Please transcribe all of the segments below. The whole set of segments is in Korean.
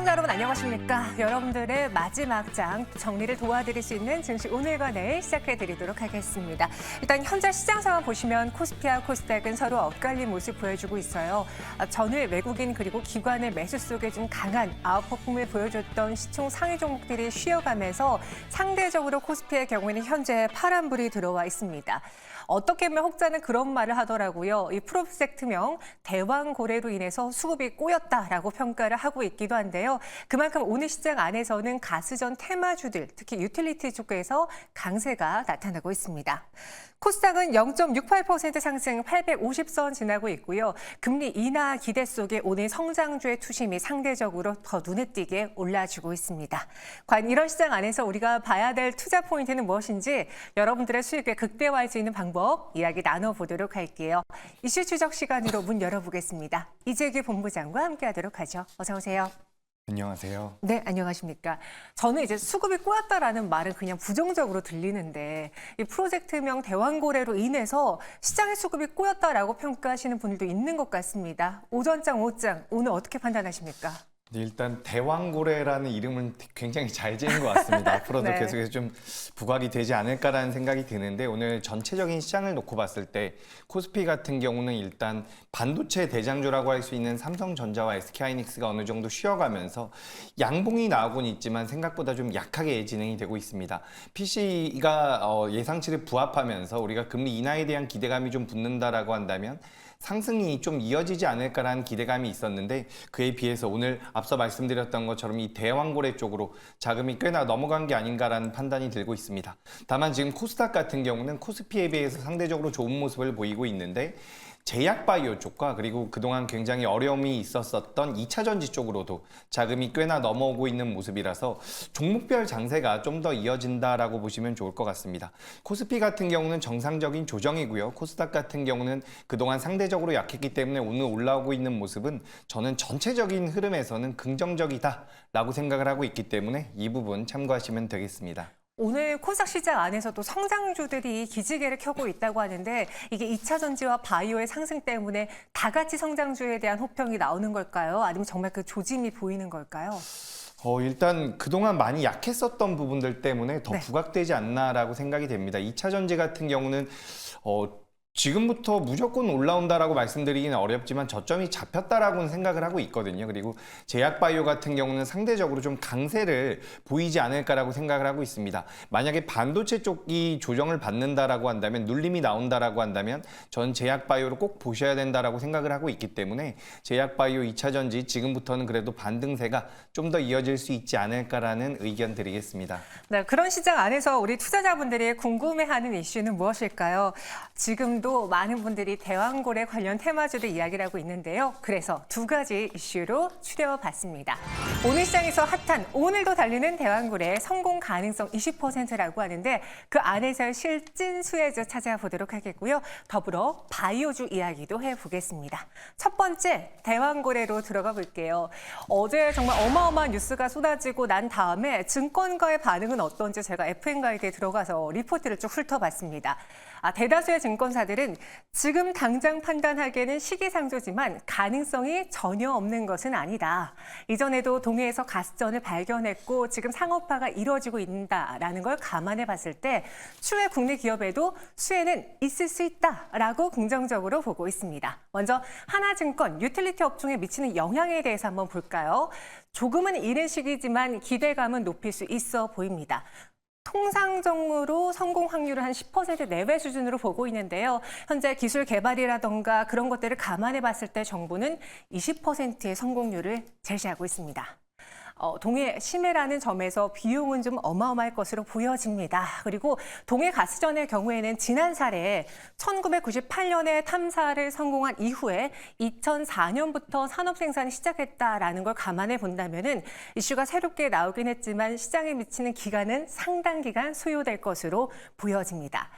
시청자 여러분 안녕하십니까? 여러분들의 마지막 장 정리를 도와드릴 수 있는 증시 오늘과 내일 시작해드리도록 하겠습니다. 일단 현재 시장 상황 보시면 코스피와 코스닥은 서로 엇갈린 모습 보여주고 있어요. 전일 외국인 그리고 기관의 매수 속에 좀 강한 아웃퍼폼을 보여줬던 시총 상위 종목들이 쉬어가면서 상대적으로 코스피의 경우에는 현재 파란불이 들어와 있습니다. 어떻게 보면 혹자는 그런 말을 하더라고요. 이 프로젝트명 대왕고래로 인해서 수급이 꼬였다라고 평가를 하고 있기도 한데요. 그만큼 오늘 시장 안에서는 가스전 테마주들, 특히 유틸리티 쪽에서 강세가 나타나고 있습니다. 코스닥은 0.68% 상승 850선 지나고 있고요. 금리 인하 기대 속에 오늘 성장주의 투심이 상대적으로 더 눈에 띄게 올라주고 있습니다. 과연 이런 시장 안에서 우리가 봐야 될 투자 포인트는 무엇인지 여러분들의 수익을 극대화할 수 있는 방법 이야기 나눠보도록 할게요. 이슈 추적 시간으로 문 열어보겠습니다. 이재규 본부장과 함께하도록 하죠. 어서 오세요. 안녕하세요. 네, 안녕하십니까. 저는 이제 수급이 꼬였다라는 말은 그냥 부정적으로 들리는데 이 프로젝트명 대왕고래로 인해서 시장의 수급이 꼬였다라고 평가하시는 분들도 있는 것 같습니다. 오전장, 오후장 오늘 어떻게 판단하십니까? 일단 대왕고래라는 이름은 굉장히 잘 지은 것 같습니다. 앞으로도 네. 계속해서 좀 부각이 되지 않을까라는 생각이 드는데 오늘 전체적인 시장을 놓고 봤을 때 코스피 같은 경우는 일단 반도체 대장주라고 할 수 있는 삼성전자와 SK하이닉스가 어느 정도 쉬어가면서 양봉이 나오곤 있지만 생각보다 좀 약하게 진행이 되고 있습니다. PC가 예상치를 부합하면서 우리가 금리 인하에 대한 기대감이 좀 붙는다라고 한다면 상승이 좀 이어지지 않을까라는 기대감이 있었는데 그에 비해서 오늘 앞서 말씀드렸던 것처럼 이 대왕고래 쪽으로 자금이 꽤나 넘어간 게 아닌가라는 판단이 들고 있습니다. 다만 지금 코스닥 같은 경우는 코스피에 비해서 상대적으로 좋은 모습을 보이고 있는데 제약바이오 쪽과 그리고 그동안 굉장히 어려움이 있었던 2차 전지 쪽으로도 자금이 꽤나 넘어오고 있는 모습이라서 종목별 장세가 좀 더 이어진다라고 보시면 좋을 것 같습니다. 코스피 같은 경우는 정상적인 조정이고요. 코스닥 같은 경우는 그동안 상대적으로 약했기 때문에 오늘 올라오고 있는 모습은 저는 전체적인 흐름에서는 긍정적이다라고 생각을 하고 있기 때문에 이 부분 참고하시면 되겠습니다. 오늘 코스닥 시장 안에서도 성장주들이 기지개를 켜고 있다고 하는데 이게 2차 전지와 바이오의 상승 때문에 다 같이 성장주에 대한 호평이 나오는 걸까요? 아니면 정말 그 조짐이 보이는 걸까요? 일단 그동안 많이 약했었던 부분들 때문에 더 네. 부각되지 않나라고 생각이 됩니다. 2차 전지 같은 경우는 지금부터 무조건 올라온다라고 말씀드리기는 어렵지만 저점이 잡혔다라고는 생각을 하고 있거든요. 그리고 제약바이오 같은 경우는 상대적으로 좀 강세를 보이지 않을까라고 생각을 하고 있습니다. 만약에 반도체 쪽이 조정을 받는다라고 한다면 눌림이 나온다라고 한다면 전 제약바이오를 꼭 보셔야 된다라고 생각을 하고 있기 때문에 제약바이오 2차 전지 지금부터는 그래도 반등세가 좀 더 이어질 수 있지 않을까라는 의견 드리겠습니다. 네, 그런 시장 안에서 우리 투자자분들이 궁금해하는 이슈는 무엇일까요? 지금도 많은 분들이 대왕고래 관련 테마주를 이야기를 하고 있는데요. 그래서 두 가지 이슈로 추려봤습니다. 오늘 시장에서 핫한 오늘도 달리는 대왕고래의 성공 가능성 20%라고 하는데 그 안에서의 실진 수혜주 찾아보도록 하겠고요. 더불어 바이오주 이야기도 해보겠습니다. 첫 번째 대왕고래로 들어가 볼게요. 어제 정말 어마어마한 뉴스가 쏟아지고 난 다음에 증권가의 반응은 어떤지 제가 FN가이드에 들어가서 리포트를 쭉 훑어봤습니다. 대다수의 증권사들은 지금 당장 판단하기에는 시기상조지만 가능성이 전혀 없는 것은 아니다. 이전에도 동해에서 가스전을 발견했고 지금 상업화가 이루어지고 있다라는 걸 감안해 봤을 때 추후에 국내 기업에도 수혜는 있을 수 있다라고 긍정적으로 보고 있습니다. 먼저 하나증권, 유틸리티 업종에 미치는 영향에 대해서 한번 볼까요? 조금은 이른 시기지만 기대감은 높일 수 있어 보입니다. 통상적으로 성공 확률을 한 10% 내외 수준으로 보고 있는데요. 현재 기술 개발이라던가 그런 것들을 감안해 봤을 때 정부는 20%의 성공률을 제시하고 있습니다. 동해 심해라는 점에서 비용은 좀 어마어마할 것으로 보여집니다. 그리고 동해 가스전의 경우에는 지난 사례에 1998년에 탐사를 성공한 이후에 2004년부터 산업 생산이 시작했다라는 걸 감안해 본다면은 이슈가 새롭게 나오긴 했지만 시장에 미치는 기간은 상당 기간 소요될 것으로 보여집니다.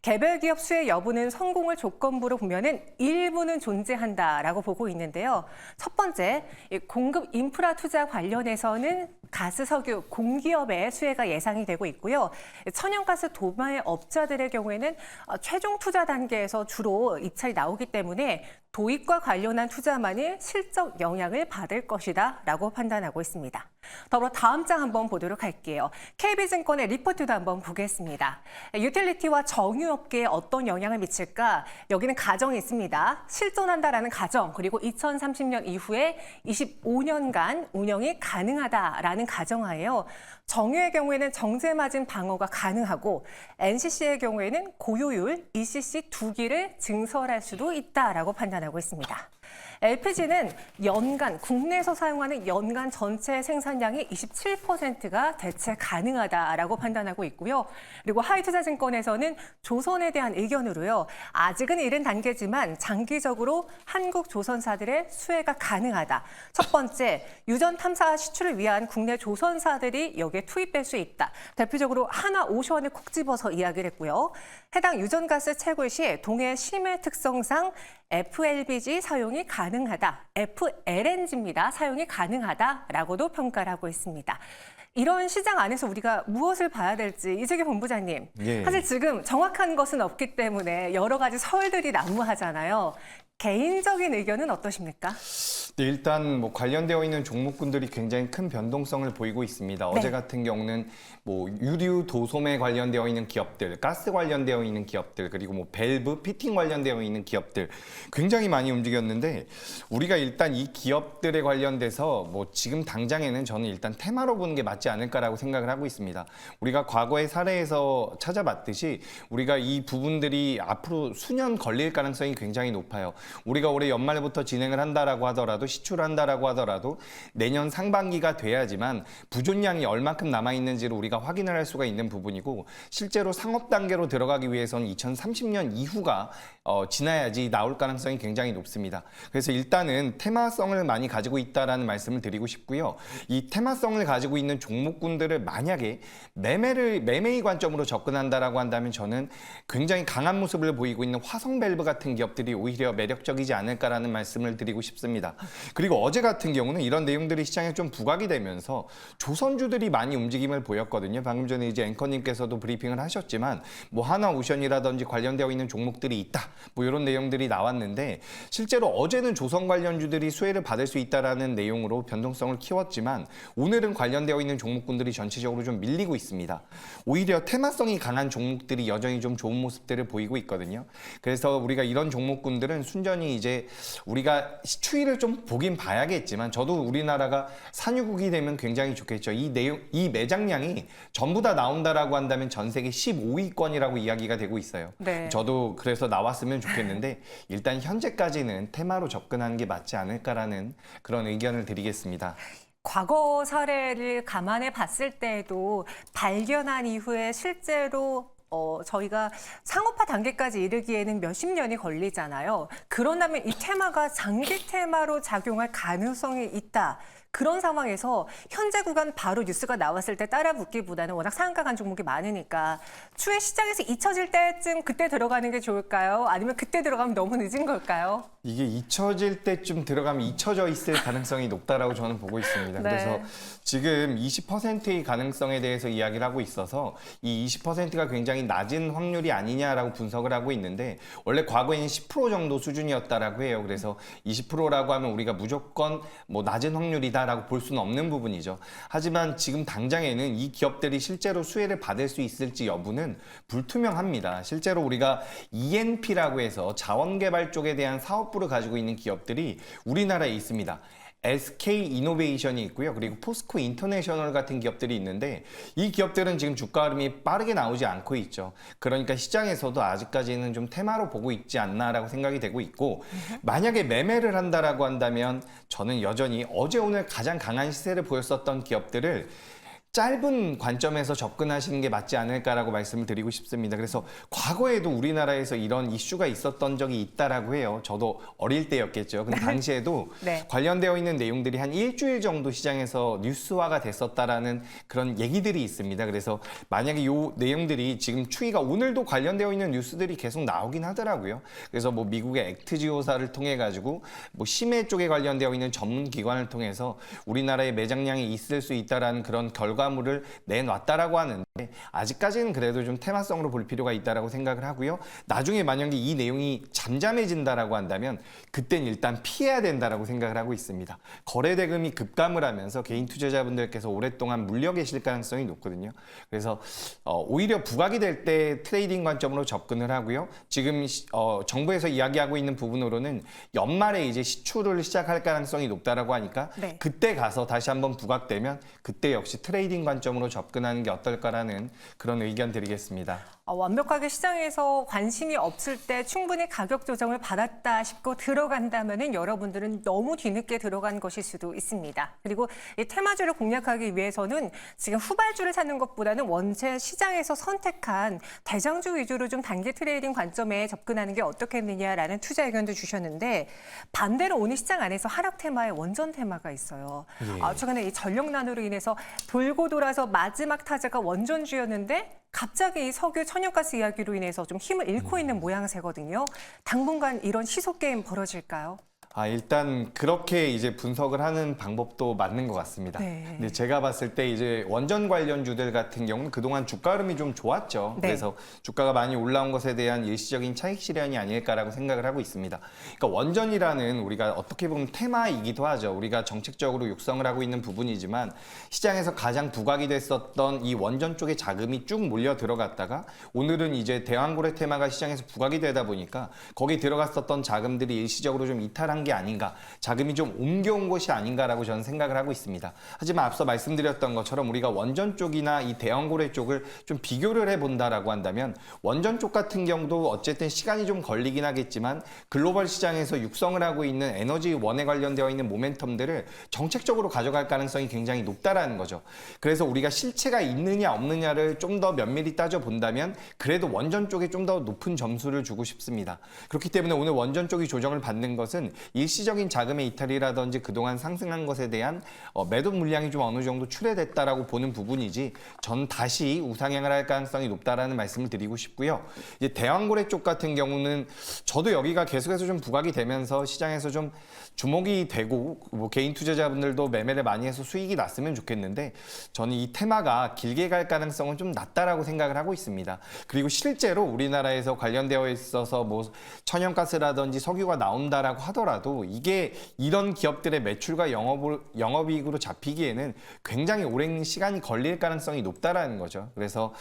개별 기업 수혜 여부는 성공을 조건부로 보면은 일부는 존재한다라고 보고 있는데요. 첫 번째, 공급 인프라 투자 관련해서는 가스, 석유, 공기업의 수혜가 예상이 되고 있고요. 천연가스 도매 업자들의 경우에는 최종 투자 단계에서 주로 입찰이 나오기 때문에 도입과 관련한 투자만이 실적 영향을 받을 것이다 라고 판단하고 있습니다. 더불어 다음 장 한번 보도록 할게요. KB증권의 리포트도 한번 보겠습니다. 유틸리티와 정유업계에 어떤 영향을 미칠까? 여기는 가정이 있습니다. 실존한다라는 가정, 그리고 2030년 이후에 25년간 운영이 가능하다라는 가정하에요. 정유의 경우에는 정제마진 방어가 가능하고 NCC의 경우에는 고효율 ECC 2기를 증설할 수도 있다라고 판단하고 있습니다. LPG는 연간 국내에서 사용하는 연간 전체 생산량이 27%가 대체 가능하다라고 판단하고 있고요. 그리고 하이투자증권에서는 조선에 대한 의견으로요. 아직은 이른 단계지만 장기적으로 한국 조선사들의 수혜가 가능하다. 첫 번째, 유전 탐사 시출을 위한 국내 조선사들이 여기에 투입될 수 있다. 대표적으로 하나오션을 콕 집어서 이야기를 했고요. 해당 유전가스 채굴 시 동해 심해 특성상 FLBG 사용이 가능하다. FLNG입니다. 사용이 가능하다라고도 평가를 하고 있습니다. 이런 시장 안에서 우리가 무엇을 봐야 될지 이재규 본부장님. 예. 사실 지금 정확한 것은 없기 때문에 여러 가지 설들이 난무하잖아요. 개인적인 의견은 어떠십니까? 네, 일단 뭐 관련되어 있는 종목군들이 굉장히 큰 변동성을 보이고 있습니다. 어제 같은 경우는 뭐 유류 도소매 관련되어 있는 기업들, 가스 관련되어 있는 기업들, 그리고 뭐 밸브, 피팅 관련되어 있는 기업들 굉장히 많이 움직였는데 우리가 일단 이 기업들에 관련돼서 뭐 지금 당장에는 저는 일단 테마로 보는 게 맞지 않을까라고 생각을 하고 있습니다. 우리가 과거의 사례에서 찾아봤듯이 우리가 이 부분들이 앞으로 수년 걸릴 가능성이 굉장히 높아요. 우리가 올해 연말부터 진행을 한다라고 하더라도 시출한다라고 하더라도 내년 상반기가 돼야지만 부존량이 얼마큼 남아있는지를 우리가 확인을 할 수가 있는 부분이고 실제로 상업 단계로 들어가기 위해서는 2030년 이후가 지나야지 나올 가능성이 굉장히 높습니다. 그래서 일단은 테마성을 많이 가지고 있다라는 말씀을 드리고 싶고요. 이 테마성을 가지고 있는 종목군들을 만약에 매매의 관점으로 접근한다라고 한다면 저는 굉장히 강한 모습을 보이고 있는 화성밸브 같은 기업들이 오히려 매력적이지 않을까라는 말씀을 드리고 싶습니다. 그리고 어제 같은 경우는 이런 내용들이 시장에 좀 부각이 되면서 조선주들이 많이 움직임을 보였거든요. 방금 전에 이제 앵커님께서도 브리핑을 하셨지만 뭐 하나오션이라든지 관련되어 있는 종목들이 있다. 뭐 이런 내용들이 나왔는데 실제로 어제는 조선 관련주들이 수혜를 받을 수 있다라는 내용으로 변동성을 키웠지만 오늘은 관련되어 있는 종목군들이 전체적으로 좀 밀리고 있습니다. 오히려 테마성이 강한 종목들이 여전히 좀 좋은 모습들을 보이고 있거든요. 그래서 우리가 이런 종목군들은 순전히 이제 우리가 추이를 좀 보긴 봐야겠지만 저도 우리나라가 산유국이 되면 굉장히 좋겠죠. 이 매장량이 전부 다 나온다라고 한다면 전 세계 15위권이라고 이야기가 되고 있어요. 네. 저도 그래서 나왔으면 좋겠는데 일단 현재까지는 테마로 접근하는 게 맞지 않을까라는 그런 의견을 드리겠습니다. 과거 사례를 감안해 봤을 때에도 발견한 이후에 실제로 저희가 상업화 단계까지 이르기에는 몇십 년이 걸리잖아요. 그런다면 이 테마가 장기 테마로 작용할 가능성이 있다. 그런 상황에서 현재 구간 바로 뉴스가 나왔을 때 따라 붙기보다는 워낙 상한가 간 종목이 많으니까 추후에 시장에서 잊혀질 때쯤 그때 들어가는 게 좋을까요? 아니면 그때 들어가면 너무 늦은 걸까요? 이게 잊혀질 때쯤 들어가면 잊혀져 있을 가능성이 높다라고 저는 보고 있습니다. 네. 그래서 지금 20%의 가능성에 대해서 이야기를 하고 있어서 이 20%가 굉장히 낮은 확률이 아니냐라고 분석을 하고 있는데 원래 과거에는 10% 정도 수준이었다라고 해요. 그래서 20%라고 하면 우리가 무조건 뭐 낮은 확률이다라고 볼 수는 없는 부분이죠. 하지만 지금 당장에는 이 기업들이 실제로 수혜를 받을 수 있을지 여부는 불투명합니다. 실제로 우리가 ENP라고 해서 자원개발 쪽에 대한 사업부를 가지고 있는 기업들이 우리나라에 있습니다. SK이노베이션이 있고요. 그리고 포스코 인터내셔널 같은 기업들이 있는데 이 기업들은 지금 주가 흐름이 빠르게 나오지 않고 있죠. 그러니까 시장에서도 아직까지는 좀 테마로 보고 있지 않나라고 생각이 되고 있고 만약에 매매를 한다라고 한다면 저는 여전히 어제 오늘 가장 강한 시세를 보였었던 기업들을 짧은 관점에서 접근하시는 게 맞지 않을까라고 말씀을 드리고 싶습니다. 그래서 과거에도 우리나라에서 이런 이슈가 있었던 적이 있다라고 해요. 저도 어릴 때였겠죠. 근데 당시에도 네. 관련되어 있는 내용들이 한 일주일 정도 시장에서 뉴스화가 됐었다라는 그런 얘기들이 있습니다. 그래서 만약에 이 내용들이 지금 추이가 오늘도 관련되어 있는 뉴스들이 계속 나오긴 하더라고요. 그래서 뭐 미국의 액트지오사를 통해 가지고 뭐 심해 쪽에 관련되어 있는 전문 기관을 통해서 우리나라의 매장량이 있을 수 있다라는 그런 결과물을 내놨다라고 하는데 아직까지는 그래도 좀 테마성으로 볼 필요가 있다라고 생각을 하고요. 나중에 만약에 이 내용이 잠잠해진다라고 한다면 그땐 일단 피해야 된다라고 생각을 하고 있습니다. 거래 대금이 급감을 하면서 개인 투자자분들께서 오랫동안 물려 계실 가능성이 높거든요. 그래서 오히려 부각이 될 때 트레이딩 관점으로 접근을 하고요. 지금 정부에서 이야기하고 있는 부분으로는 연말에 이제 시추를 시작할 가능성이 높다라고 하니까 네. 그때 가서 다시 한번 부각되면 그때 역시 트레이딩 관점으로 접근하는 게 어떨까라는 그런 의견 드리겠습니다. 완벽하게 시장에서 관심이 없을 때 충분히 가격 조정을 받았다 싶고 들어간다면은 여러분들은 너무 뒤늦게 들어간 것일 수도 있습니다. 그리고 이 테마주를 공략하기 위해서는 지금 후발주를 찾는 것보다는 원체 시장에서 선택한 대장주 위주로 좀 단기 트레이딩 관점에 접근하는 게 어떻겠느냐라는 투자 의견도 주셨는데 반대로 오늘 시장 안에서 하락 테마에 원전 테마가 있어요. 예. 최근에 이 전력난으로 인해서 돌고 돌아서 마지막 타자가 원전주였는데 갑자기 이 석유 천연가스 이야기로 인해서 좀 힘을 잃고 있는 모양새거든요. 당분간 이런 시속 게임 벌어질까요? 일단 그렇게 이제 분석을 하는 방법도 맞는 것 같습니다. 네. 근데 제가 봤을 때 이제 원전 관련주들 같은 경우는 그동안 주가 흐름이 좀 좋았죠. 네. 그래서 주가가 많이 올라온 것에 대한 일시적인 차익 실현이 아닐까라고 생각을 하고 있습니다. 그러니까 원전이라는 우리가 어떻게 보면 테마이기도 하죠. 우리가 정책적으로 육성을 하고 있는 부분이지만 시장에서 가장 부각이 됐었던 이 원전 쪽에 자금이 쭉 몰려 들어갔다가 오늘은 이제 대왕고래 테마가 시장에서 부각이 되다 보니까 거기 들어갔었던 자금들이 일시적으로 좀 이탈한 게 아닌가, 자금이 좀 옮겨온 것이 아닌가라고 저는 생각을 하고 있습니다. 하지만 앞서 말씀드렸던 것처럼 우리가 원전 쪽이나 이 대왕고래 쪽을 좀 비교를 해본다라고 한다면 원전 쪽 같은 경우도 어쨌든 시간이 좀 걸리긴 하겠지만 글로벌 시장에서 육성을 하고 있는 에너지원에 관련되어 있는 모멘텀들을 정책적으로 가져갈 가능성이 굉장히 높다라는 거죠. 그래서 우리가 실체가 있느냐 없느냐를 좀 더 면밀히 따져본다면 그래도 원전 쪽에 좀 더 높은 점수를 주고 싶습니다. 그렇기 때문에 오늘 원전 쪽이 조정을 받는 것은 일시적인 자금의 이탈이라든지 그동안 상승한 것에 대한 매도 물량이 좀 어느 정도 출회됐다라고 보는 부분이지 전 다시 우상향을 할 가능성이 높다라는 말씀을 드리고 싶고요. 이제 대왕고래 쪽 같은 경우는 저도 여기가 계속해서 좀 부각이 되면서 시장에서 좀 주목이 되고 뭐 개인 투자자분들도 매매를 많이 해서 수익이 났으면 좋겠는데 저는 이 테마가 길게 갈 가능성은 좀 낮다라고 생각을 하고 있습니다. 그리고 실제로 우리나라에서 관련되어 있어서 뭐 천연가스라든지 석유가 나온다라고 하더라도 이게 이런 기업들의 매출과 영업이익으로 잡히기에는 굉장히 오랜 시간이 걸릴 가능성이 높다라는 거죠. 그래서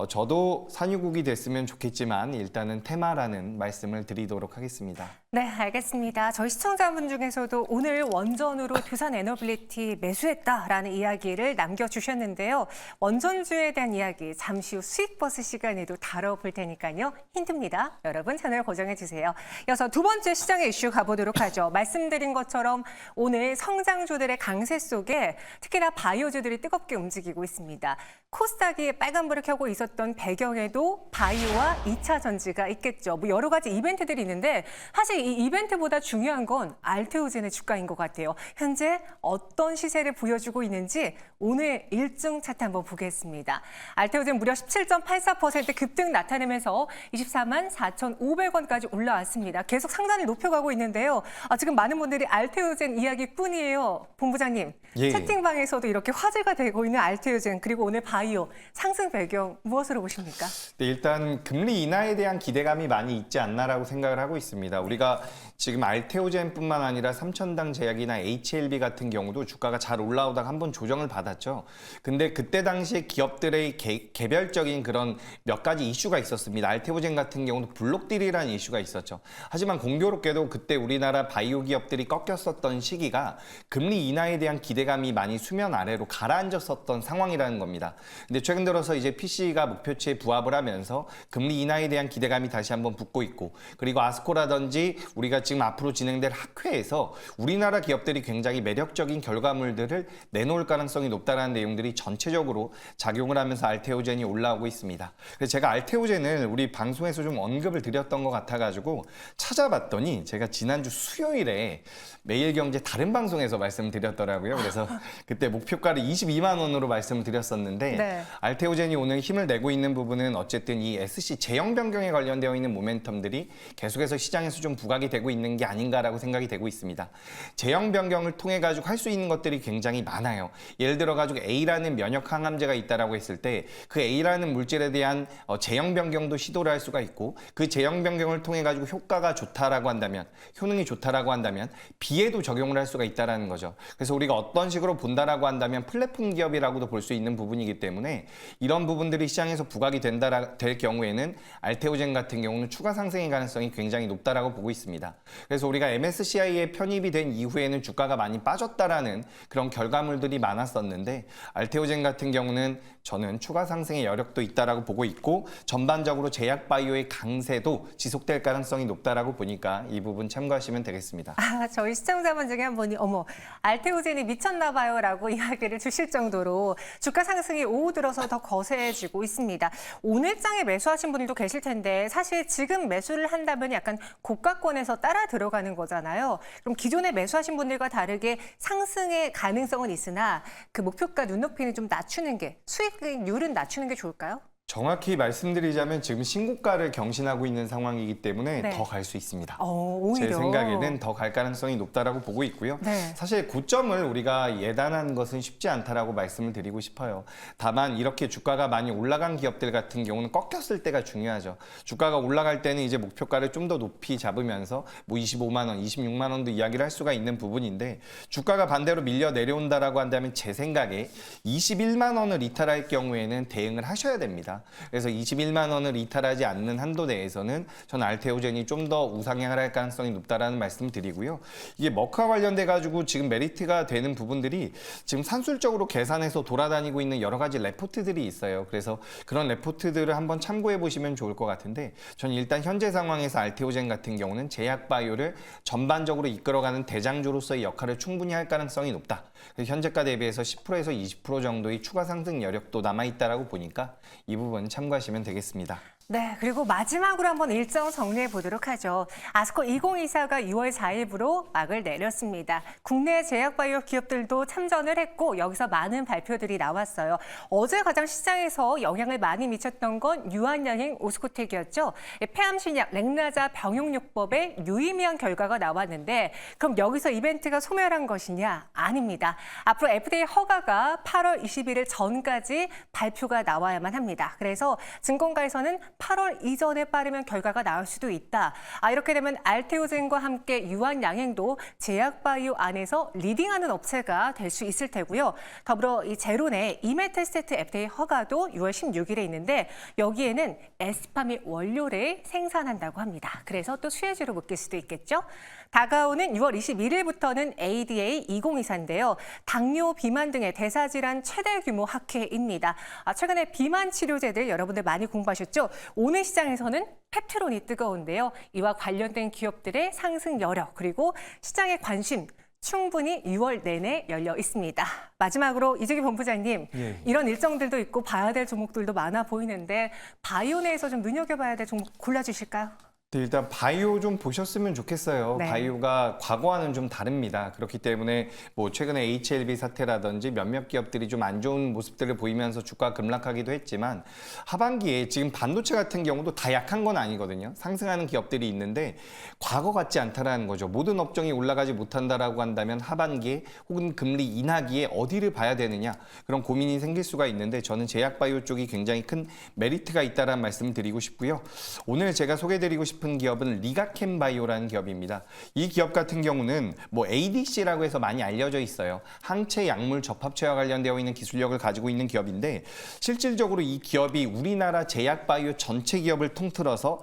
저도 산유국이 됐으면 좋겠지만 일단은 테마라는 말씀을 드리도록 하겠습니다. 네, 알겠습니다. 저희 시청자분 중에서도 오늘 원전으로 두산 에너빌리티 매수했다라는 이야기를 남겨주셨는데요. 원전주에 대한 이야기 잠시 후 수익버스 시간에도 다뤄볼 테니까요. 힌트입니다. 여러분 채널 고정해주세요. 이어서 두 번째 시장의 이슈 가보도록 하죠. 말씀드린 것처럼 오늘 성장주들의 강세 속에 특히나 바이오주들이 뜨겁게 움직이고 있습니다. 코스닥이 빨간불을 켜고 있었던 배경에도 바이오와 2차 전지가 있겠죠. 뭐 여러 가지 이벤트들이 있는데 사실 이 이벤트보다 중요한 건 알테오젠의 주가인 것 같아요. 현재 어떤 시세를 보여주고 있는지 오늘 일중 차트 한번 보겠습니다. 알테오젠 무려 17.84% 급등 나타내면서 24만 4,500원까지 올라왔습니다. 계속 상단을 높여가고 있는데요. 지금 많은 분들이 알테오젠 이야기뿐이에요. 본부장님, 예. 채팅방에서도 이렇게 화제가 되고 있는 알테오젠 그리고 오늘 바이오 상승 배경 무엇으로 보십니까? 네, 일단 금리 인하에 대한 기대감이 많이 있지 않나라고 생각을 하고 있습니다. 우리가 지금 알테오젠뿐만 아니라 삼천당 제약이나 HLB 같은 경우도 주가가 잘 올라오다가 한번 조정을 받았죠. 근데 그때 당시에 기업들의 개별적인 그런 몇 가지 이슈가 있었습니다. 알테오젠 같은 경우도 블록딜이라는 이슈가 있었죠. 하지만 공교롭게도 그때 우리나라 바이오 기업들이 꺾였었던 시기가 금리 인하에 대한 기대감이 많이 수면 아래로 가라앉았었던 상황이라는 겁니다. 근데 최근 들어서 이제 PC가 목표치에 부합을 하면서 금리 인하에 대한 기대감이 다시 한번 붙고 있고 그리고 아스코라든지 우리가 지금 앞으로 진행될 학회에서 우리나라 기업들이 굉장히 매력적인 결과물들을 내놓을 가능성이 높다는 내용들이 전체적으로 작용을 하면서 알테오젠이 올라오고 있습니다. 그래서 제가 알테오젠을 우리 방송에서 좀 언급을 드렸던 것 같아가지고 찾아봤더니 제가 지난주 수요일에 매일경제 다른 방송에서 말씀드렸더라고요. 그래서 그때 목표가를 22만 원으로 말씀드렸었는데 네. 알테오젠이 오늘 힘을 내고 있는 부분은 어쨌든 이 SC 제형 변경에 관련되어 있는 모멘텀들이 계속해서 시장에서 좀 부각이 되고 있는 게 아닌가라고 생각이 되고 있습니다. 제형 변경을 통해 가지고 할 수 있는 것들이 굉장히 많아요. 예를 들어 가지고 A라는 면역 항암제가 있다라고 했을 때 그 A라는 물질에 대한 제형 변경도 시도를 할 수가 있고 그 제형 변경을 통해 가지고 효과가 좋다라고 한다면 효능이 좋다라고 한다면 B에도 적용을 할 수가 있다라는 거죠. 그래서 우리가 어떤 식으로 본다라고 한다면 플랫폼 기업이라고도 볼 수 있는 부분이기 때문에 이런 부분들이 시장에서 부각이 될 경우에는 알테오젠 같은 경우는 추가 상승의 가능성이 굉장히 높다라고 보고 있습니다. 그래서 우리가 MSCI에 편입이 된 이후에는 주가가 많이 빠졌다라는 그런 결과물들이 많았었는데 알테오젠 같은 경우는 저는 추가 상승의 여력도 있다라고 보고 있고 전반적으로 제약 바이오의 강세도 지속될 가능성이 높다라고 보니까 이 부분 참고하시면 되겠습니다. 저희 시청자분 중에 한 분이 어머 알테오젠이 미쳤나 봐요라고 이야기를 주실 정도로 주가 상승이 오후 들어서 더 거세지고 있습니다. 오늘장에 매수하신 분들도 계실 텐데 사실 지금 매수를 한다면 약간 고가권에서 따라 들어가는 거잖아요. 그럼 기존에 매수하신 분들과 다르게 상승의 가능성은 있으나 그 목표가 눈높이는 좀 낮추는 게 수익률은 낮추는 게 좋을까요? 정확히 말씀드리자면 지금 신고가를 경신하고 있는 상황이기 때문에 네. 더 갈 수 있습니다. 오히려. 제 생각에는 더 갈 가능성이 높다라고 보고 있고요. 네. 사실 고점을 우리가 예단하는 것은 쉽지 않다라고 말씀을 드리고 싶어요. 다만 이렇게 주가가 많이 올라간 기업들 같은 경우는 꺾였을 때가 중요하죠. 주가가 올라갈 때는 이제 목표가를 좀 더 높이 잡으면서 뭐 25만 원, 26만 원도 이야기를 할 수가 있는 부분인데 주가가 반대로 밀려 내려온다라고 한다면 제 생각에 21만 원을 이탈할 경우에는 대응을 하셔야 됩니다. 그래서 21만 원을 이탈하지 않는 한도 내에서는 저는 알테오젠이 좀 더 우상향을 할 가능성이 높다라는 말씀을 드리고요. 이게 머크와 관련돼 가지고 지금 메리트가 되는 부분들이 지금 산술적으로 계산해서 돌아다니고 있는 여러 가지 레포트들이 있어요. 그래서 그런 레포트들을 한번 참고해 보시면 좋을 것 같은데 저는 일단 현재 상황에서 알테오젠 같은 경우는 제약 바이오를 전반적으로 이끌어가는 대장주로서의 역할을 충분히 할 가능성이 높다. 그래서 현재가 대비해서 10%에서 20% 정도의 추가 상승 여력도 남아있다라고 보니까 이 부분 참고하시면 되겠습니다. 네, 그리고 마지막으로 한번 일정 정리해 보도록 하죠. 아스코 2024가 6월 4일부로 막을 내렸습니다. 국내 제약바이오 기업들도 참전을 했고 여기서 많은 발표들이 나왔어요. 어제 가장 시장에서 영향을 많이 미쳤던 건 유한양행 오스코텍이었죠. 폐암 신약 렉나자 병용요법의 유의미한 결과가 나왔는데 그럼 여기서 이벤트가 소멸한 것이냐? 아닙니다. 앞으로 FDA 허가가 8월 21일 전까지 발표가 나와야만 합니다. 그래서 증권가에서는 8월 이전에 빠르면 결과가 나올 수도 있다. 이렇게 되면 알테오젠과 함께 유한양행도 제약바이오 안에서 리딩하는 업체가 될 수 있을 테고요. 더불어 이 제론의 이메텔스테트 FDA 허가도 6월 16일에 있는데 여기에는 에스파미 원료를 생산한다고 합니다. 그래서 또 수혜주로 묶일 수도 있겠죠. 다가오는 6월 21일부터는 ADA 2024인데요. 당뇨, 비만 등의 대사질환 최대 규모 학회입니다. 최근에 비만 치료제들 여러분들 많이 공부하셨죠? 오늘 시장에서는 펩트론이 뜨거운데요. 이와 관련된 기업들의 상승 여력 그리고 시장의 관심 충분히 6월 내내 열려 있습니다. 마지막으로 이재규 본부장님, 이런 일정들도 있고 봐야 될 종목들도 많아 보이는데 바이오 내에서 좀 눈여겨봐야 될 종목 골라주실까요? 일단 바이오 좀 보셨으면 좋겠어요. 네. 바이오가 과거와는 좀 다릅니다. 그렇기 때문에 뭐 최근에 HLB 사태라든지 몇몇 기업들이 좀 안 좋은 모습들을 보이면서 주가 급락하기도 했지만 하반기에 지금 반도체 같은 경우도 다 약한 건 아니거든요. 상승하는 기업들이 있는데 과거 같지 않다라는 거죠. 모든 업종이 올라가지 못한다라고 한다면 하반기에 혹은 금리 인하기에 어디를 봐야 되느냐 그런 고민이 생길 수가 있는데 저는 제약바이오 쪽이 굉장히 큰 메리트가 있다라는 말씀을 드리고 싶고요. 오늘 제가 소개드리고 싶은 기업은 리가캠바이오라는 기업입니다. 이 기업 같은 경우는 뭐 ADC라고 해서 많이 알려져 있어요. 항체 약물 접합체와 관련되어 있는 기술력을 가지고 있는 기업인데 실질적으로 이 기업이 우리나라 제약바이오 전체 기업을 통틀어서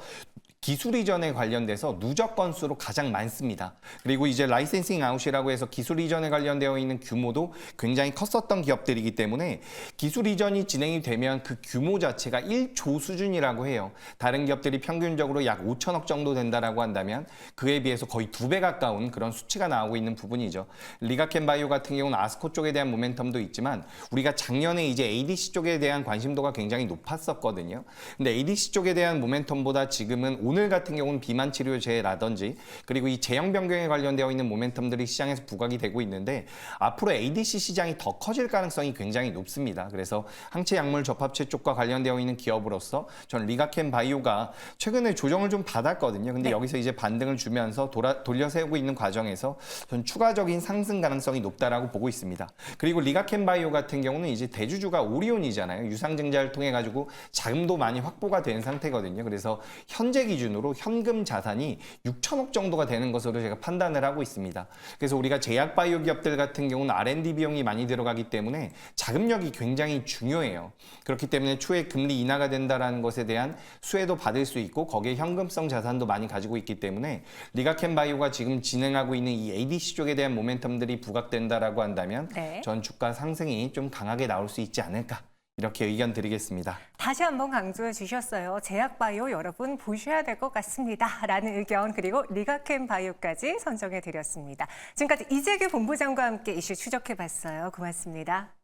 기술 이전에 관련돼서 누적 건수로 가장 많습니다. 그리고 이제 라이센싱 아웃이라고 해서 기술 이전에 관련되어 있는 규모도 굉장히 컸었던 기업들이기 때문에 기술 이전이 진행이 되면 그 규모 자체가 1조 수준이라고 해요. 다른 기업들이 평균적으로 약 5천억 정도 된다라고 한다면 그에 비해서 거의 2배 가까운 그런 수치가 나오고 있는 부분이죠. 리가캠바이오 같은 경우는 아스코 쪽에 대한 모멘텀도 있지만 우리가 작년에 이제 ADC 쪽에 대한 관심도가 굉장히 높았었거든요. 근데 ADC 쪽에 대한 모멘텀보다 지금은 오늘 같은 경우는 비만 치료제라든지 그리고 이 제형 변경에 관련되어 있는 모멘텀들이 시장에서 부각이 되고 있는데 앞으로 ADC 시장이 더 커질 가능성이 굉장히 높습니다. 그래서 항체 약물 접합체 쪽과 관련되어 있는 기업으로서 전 리가켄 바이오가 최근에 조정을 좀 받았거든요. 근데 네. 여기서 이제 반등을 주면서 돌려 세우고 있는 과정에서 전 추가적인 상승 가능성이 높다라고 보고 있습니다. 그리고 리가켄 바이오 같은 경우는 이제 대주주가 오리온이잖아요. 유상증자를 통해 가지고 자금도 많이 확보가 된 상태거든요. 그래서 현재 기준으로 현금 자산이 6천억 정도가 되는 것으로 제가 판단을 하고 있습니다. 그래서 우리가 제약 바이오 기업들 같은 경우는 R&D 비용이 많이 들어가기 때문에 자금력이 굉장히 중요해요. 그렇기 때문에 추후에 금리 인하가 된다라는 것에 대한 수혜도 받을 수 있고 거기에 현금성 자산도 많이 가지고 있기 때문에 리가켄 바이오가 지금 진행하고 있는 이 ADC 쪽에 대한 모멘텀들이 부각된다라고 한다면 네. 전 주가 상승이 좀 강하게 나올 수 있지 않을까 이렇게 의견 드리겠습니다. 다시 한번 강조해 주셨어요. 제약바이오 여러분 보셔야 될 것 같습니다. 라는 의견 그리고 리가켄 바이오까지 선정해 드렸습니다. 지금까지 이재규 본부장과 함께 이슈 추적해 봤어요. 고맙습니다.